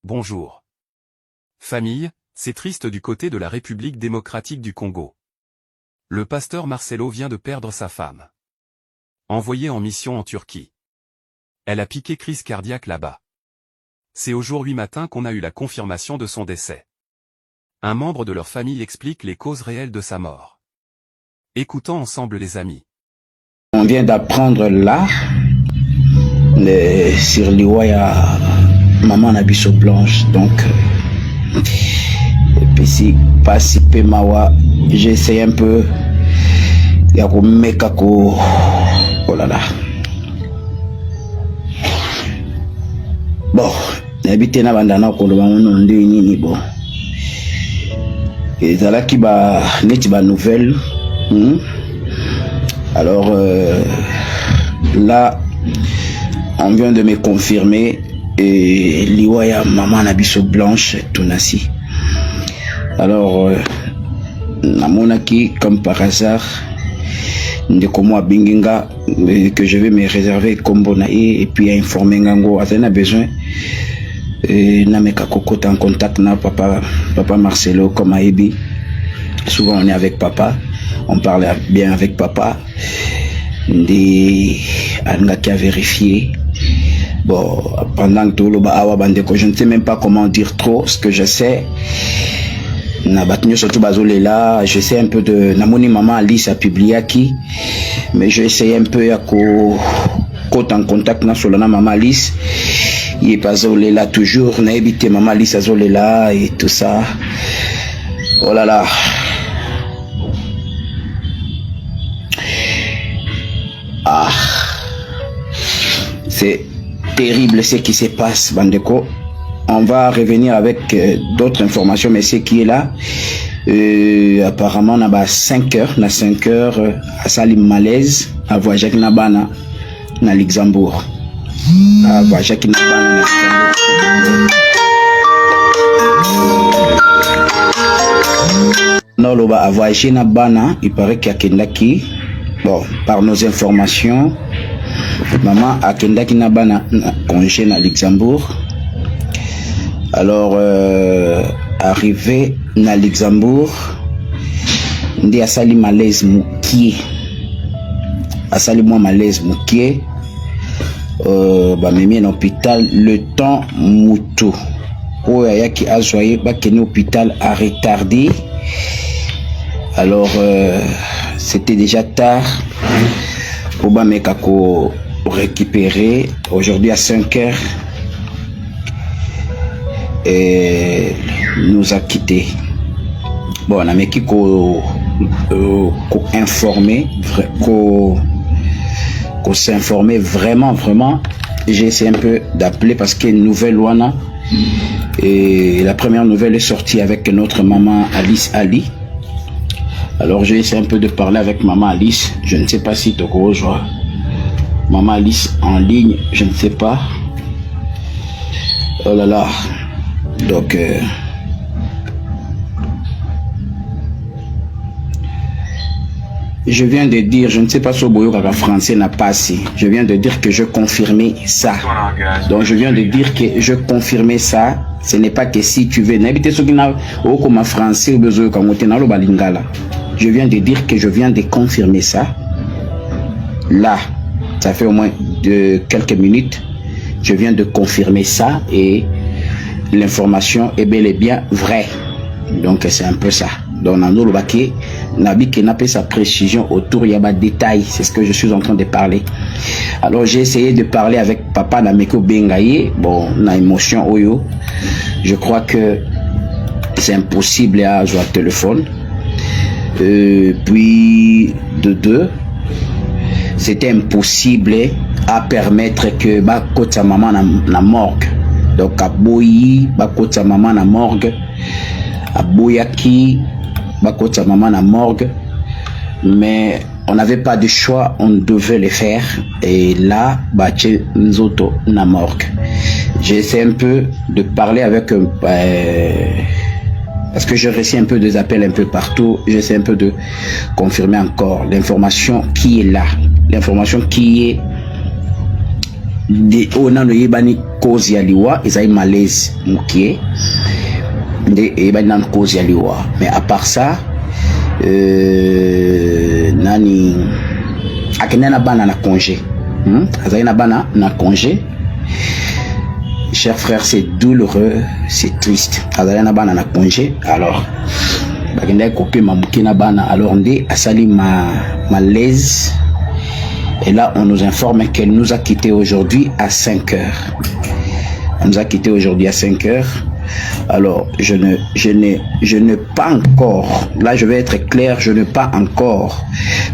Bonjour. Famille, c'est triste du côté de la République démocratique du Congo. Le pasteur Marcelo vient de perdre sa femme. Envoyée en mission en Turquie. Elle a piqué crise cardiaque là-bas. C'est aujourd'hui matin qu'on a eu la confirmation de son décès. Un membre de leur famille explique les causes réelles de sa mort. Écoutons ensemble les amis. On vient d'apprendre là, sur l'Iwaya, maman Nabiso Blanche, donc, et puis si pas si peu mawa, j'essaie un peu, yako mekako, oh là là. Bon, n'habitez na bandana ko ba non de nini bon. Et là qui ba net ba nouvelle. Alors là, on vient de me confirmer et l'Iwaya maman Nabiso Blanche Tunasi. Alors namonaki comme par hasard ndeko moi binginga que je vais me réserver comme bonaï et puis informer ngango atena besoin et nameka kokota en contact na papa Marcelo comme Aibi. Souvent on est avec papa, on parle bien avec papa. Anga qui a vérifié. Bon, pendant que tout le bawa bandeko, je ne sais même pas comment dire trop ce que je sais. Na batnu surtout bazolela, je sais un peu de namoni maman Alice a publié qui, mais je essaye un peu à côté en contact na solana maman Alice. Il est pas zolela toujours, na évité maman Alice a zolela et tout ça. Oh là là. Ah, c'est terrible ce qui se passe, Bandeko. On va revenir avec d'autres informations, mais ce qui est là, apparemment, on a 5 heures, à Salim Malaise, à Voyagek Nabana, na Luxembourg. À Voyagek Nabana, na Luxembourg. À Voyagek Nabana, il paraît qu'il y a Kendaki. Bon, par nos informations, maman a Kendaki Nabana congé à Luxembourg. Alors, arrivé à Luxembourg, ndi asali malaise mukie. Asali moi malaise mukie. Bah mimi en hôpital le temps mutu. Oh yaki azoye ba keni hôpital a retardé. Alors c'était déjà tard pour Bamekako récupérer. Aujourd'hui à 5 heures et nous a quittés. Bon, on a mis qu'on informer, qu'on s'informer vraiment. J'ai essayé un peu d'appeler parce qu'il y a une nouvelle Wana. Et la première nouvelle est sortie avec notre maman Alice Ali. Alors j'ai essayé un peu de parler avec maman Alice. Je ne sais pas si tu rejoins maman Alice en ligne, je ne sais pas. Oh là là. Donc je viens de dire, je ne sais pas si le français n'a pas assez. Je viens de dire que je confirmais ça. Donc je viens de dire que je confirmais ça. Ce n'est pas que si tu veux. N'habitez ce qui n'a aucun français ou besoin comme balingala. Je viens de dire que je viens de confirmer ça. Là, ça fait au moins quelques minutes. Je viens de confirmer ça et l'information est bel et bien vraie. Donc c'est un peu ça. Donc on a Nabi qui n'a pas sa précision autour, il y a des détails. C'est ce que je suis en train de parler. Alors j'ai essayé de parler avec papa Nameko Bengaye. Bon, on a émotion Oyo. Je crois que c'est impossible à jouer au téléphone. Puis de deux, c'était impossible à permettre que sa maman na morgue. Donc à Boyi, sa maman na morgue, à Boyaki, sa maman na morgue. Mais on n'avait pas de choix, on devait le faire. Et là, Nzoto na morgue. J'essaie un peu de parler avec parce que je reçois un peu des appels un peu partout. J'essaie un peu de confirmer encore l'information qui est là. L'information qui est de onano yebani cause ya liwa ezali malaise mokie nde yebani nano cause ya liwa. Mais à part ça nani akende na bana na congé, azali na bana na congé. Chers frères, c'est douloureux, c'est triste. Azali na bana na congé, alors bakende kopé mamuki na bana, alors nde asali malaise. Et là, on nous informe qu'elle nous a quittés aujourd'hui à 5 heures. Elle nous a quittés aujourd'hui à 5 heures. Alors, je ne pas encore, là je vais être clair, je ne pas encore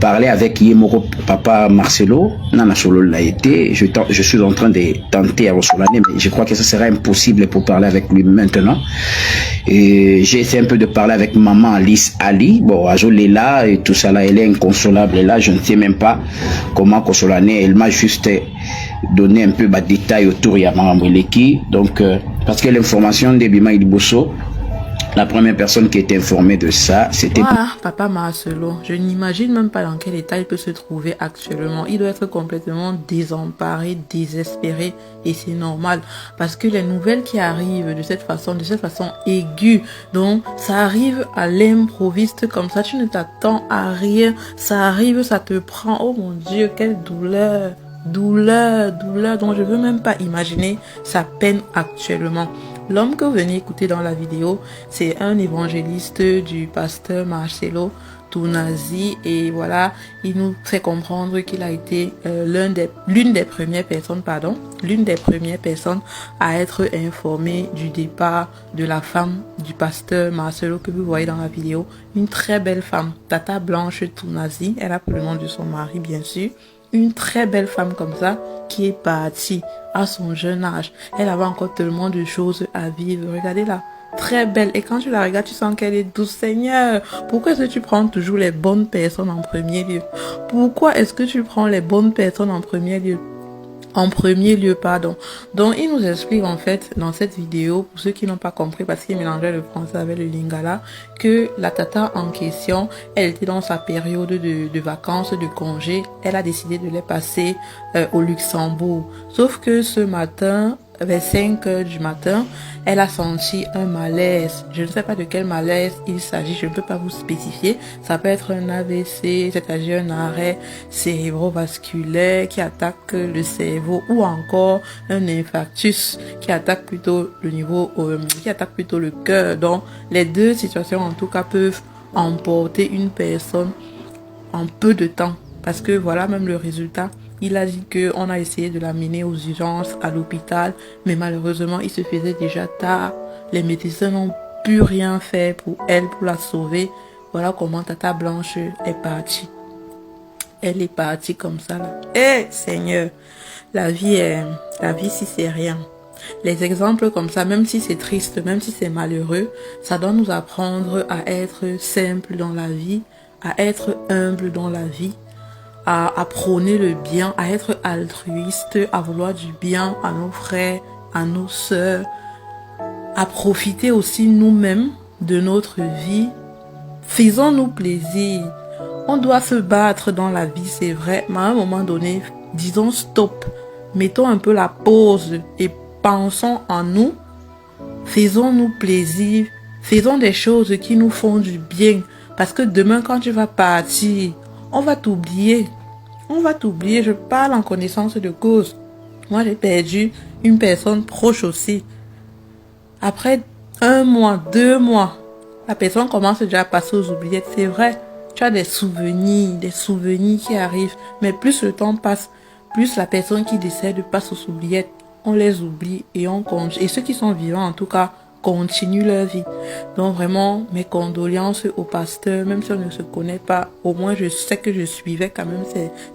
parler avec Yemoro Papa Marcelo. Nana Solo l'a été. Je suis en train de tenter à Rosolane, mais je crois que ça sera impossible pour parler avec lui maintenant. Et j'ai essayé un peu de parler avec maman Alice Ali. Bon, Azol est là et tout ça là, elle est inconsolable. Et là, je ne sais même pas comment Rosolane, elle m'a juste donné un peu de détails autour de Mamamweleki. Donc, parce que l'information de Bima Iliboso, la première personne qui était informée de ça, c'était... Voilà, Papa Marcelo. Je n'imagine même pas dans quel état il peut se trouver actuellement. Il doit être complètement désemparé, désespéré, et c'est normal. Parce que les nouvelles qui arrivent de cette façon aiguë, donc ça arrive à l'improviste comme ça, tu ne t'attends à rien, ça arrive, ça te prend, oh mon Dieu, quelle douleur. Douleur, dont je veux même pas imaginer sa peine actuellement. L'homme que vous venez écouter dans la vidéo, c'est un évangéliste du pasteur Marcelo Tounazi, et voilà, il nous fait comprendre qu'il a été l'une des premières personnes à être informée du départ de la femme du pasteur Marcelo que vous voyez dans la vidéo. Une très belle femme, Tata Blanche Tounazi, elle a le nom de son mari bien sûr. Une très belle femme comme ça qui est partie à son jeune âge. Elle avait encore tellement de choses à vivre. Regardez-la. Très belle. Et quand tu la regardes, tu sens qu'elle est douce. Seigneur, pourquoi est-ce que tu prends toujours les bonnes personnes en premier lieu? Pourquoi est-ce que tu prends les bonnes personnes en premier lieu? Donc, il nous explique en fait dans cette vidéo, pour ceux qui n'ont pas compris parce qu'il mélangeait le français avec le lingala, que la tata en question, elle était dans sa période de vacances, de congé. Elle a décidé de les passer au Luxembourg. Sauf que ce matin, vers 5 heures du matin, elle a senti un malaise. Je ne sais pas de quel malaise il s'agit, je ne peux pas vous spécifier. Ça peut être un AVC, c'est-à-dire un arrêt cérébrovasculaire qui attaque le cerveau, ou encore un infarctus qui attaque plutôt le cœur. Donc, les deux situations en tout cas peuvent emporter une personne en peu de temps. Parce que voilà même le résultat. Il a dit qu'on a essayé de l'amener aux urgences, à l'hôpital, mais malheureusement, il se faisait déjà tard. Les médecins n'ont pu rien faire pour elle, pour la sauver. Voilà comment Tata Blanche est partie. Elle est partie comme ça, là. Eh, Seigneur, la vie, si c'est rien. Les exemples comme ça, même si c'est triste, même si c'est malheureux, ça doit nous apprendre à être simple dans la vie, à être humble dans la vie, à prôner le bien, à être altruiste, à vouloir du bien à nos frères, à nos sœurs, à profiter aussi nous-mêmes de notre vie. Faisons-nous plaisir. On doit se battre dans la vie, c'est vrai, mais à un moment donné, disons stop. Mettons un peu la pause et pensons en nous. Faisons-nous plaisir. Faisons des choses qui nous font du bien. Parce que demain, quand tu vas partir, on va t'oublier. Je parle en connaissance de cause. Moi, j'ai perdu une personne proche aussi. Après 1 mois, 2 mois, la personne commence déjà à passer aux oubliettes. C'est vrai, tu as des souvenirs qui arrivent. Mais plus le temps passe, plus la personne qui décède passe aux oubliettes. On les oublie et on continue. Et ceux qui sont vivants, en tout cas, continuent leur vie. Donc vraiment, mes condoléances au pasteur, même si on ne se connaît pas, au moins je sais que je suivais quand même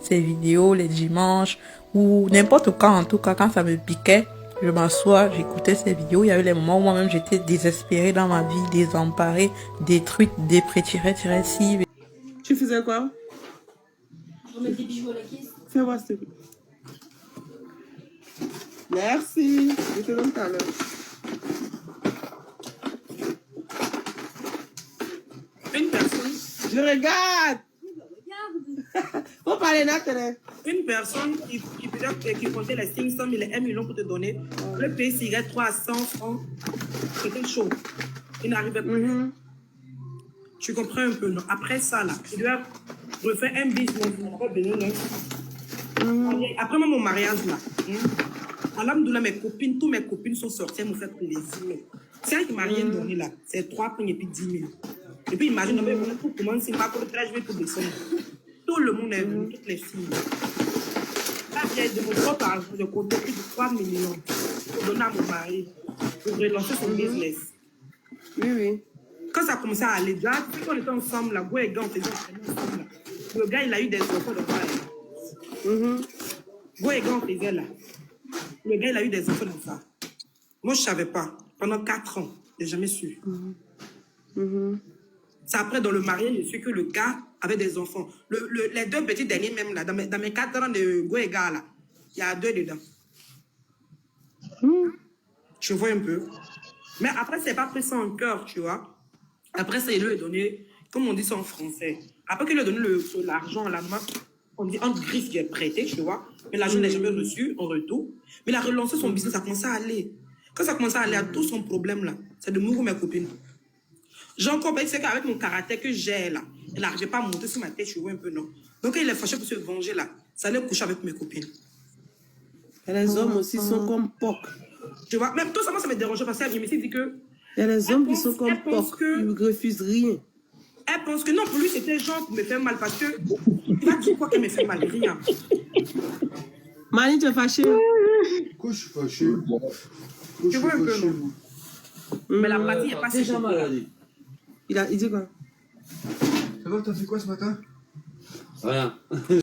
ces vidéos les dimanches, ou n'importe quand, en tout cas, quand ça me piquait, je m'assois, j'écoutais ces vidéos. Il y avait les moments où moi-même j'étais désespérée dans ma vie, désemparée, détruite, dépressive. Tu faisais quoi? Je mettais des bijoux à la caisse. Fais voir s'il te plaît. Merci. Je te donne tout à l'heure. Une personne. Je regarde. Faut parler là, une personne qui peut déjà qui comptait les 500 000, les 1 million pour te donner. Le pays cigarette 300 francs. C'était chaud. Il n'arrivait plus. Tu comprends un peu, non? Après ça, là, il doit refaire un business. Après mon mariage, là, alhamdoulilah, mes copines, toutes mes copines sont sorties, elles me font plaisir. C'est elle qui m'a rien donné, là. C'est 3 points et puis 10 000. Et puis imagine, pour commencer, ma pour je vais pour descendre. Tout le monde est venu, toutes les filles. Là, j'ai de mon propre argent, de côté plus de 3 millions pour donner à mon mari, pour relancer son business. Oui, oui. Quand ça a commencé à aller, là, depuis qu'on était ensemble, là, Go et Gars, on faisait ensemble, là. Le gars, il a eu des enfants de ça. Go et Gars, on faisait là. Le gars, il a eu des enfants de ça. Moi, je ne savais pas. Pendant 4 ans, je n'ai jamais su. C'est après, dans le mariage, je suis que le gars avait des enfants. Les 2 petits derniers, même là, dans mes 4 ans de Go et Gars, là, il y a 2 dedans. Tu vois un peu. Mais après, c'est pas pris ça en cœur, tu vois. Après ça, il lui a donné, comme on dit ça en français, après qu'il lui a donné l'argent à la main, on dit en griffe qu'il est prêté, tu vois. Mais l'argent n'est jamais reçu en retour. Mais il a relancé son business, ça a commencé à aller. Quand ça a commencé à aller à tout son problème là, c'est de mourir mes copines. J'ai encore dit qu'avec mon caractère que j'ai là, il n'arrivait pas à monter sur ma tête, tu vois un peu, non. Donc quand il est fâché pour se venger là, ça allait coucher avec mes copines. Et les hommes aussi sont comme POC. Tu vois, même tout ça, moi, ça me dérangeait parce qu'elle me dit que. Il y a les hommes qui sont comme POC, ils ne refusent rien. Elle pense que non, pour lui, c'était genre pour me faire mal parce que. Il va dire quoi qu'elle me fait mal, rien. Mani, tu es fâché? Pourquoi je suis fâché? Tu vois un peu, non? Mais la partie n'est pas si déjà maladie. Il dit quoi? Ça va, t'as fait quoi ce matin? Rien.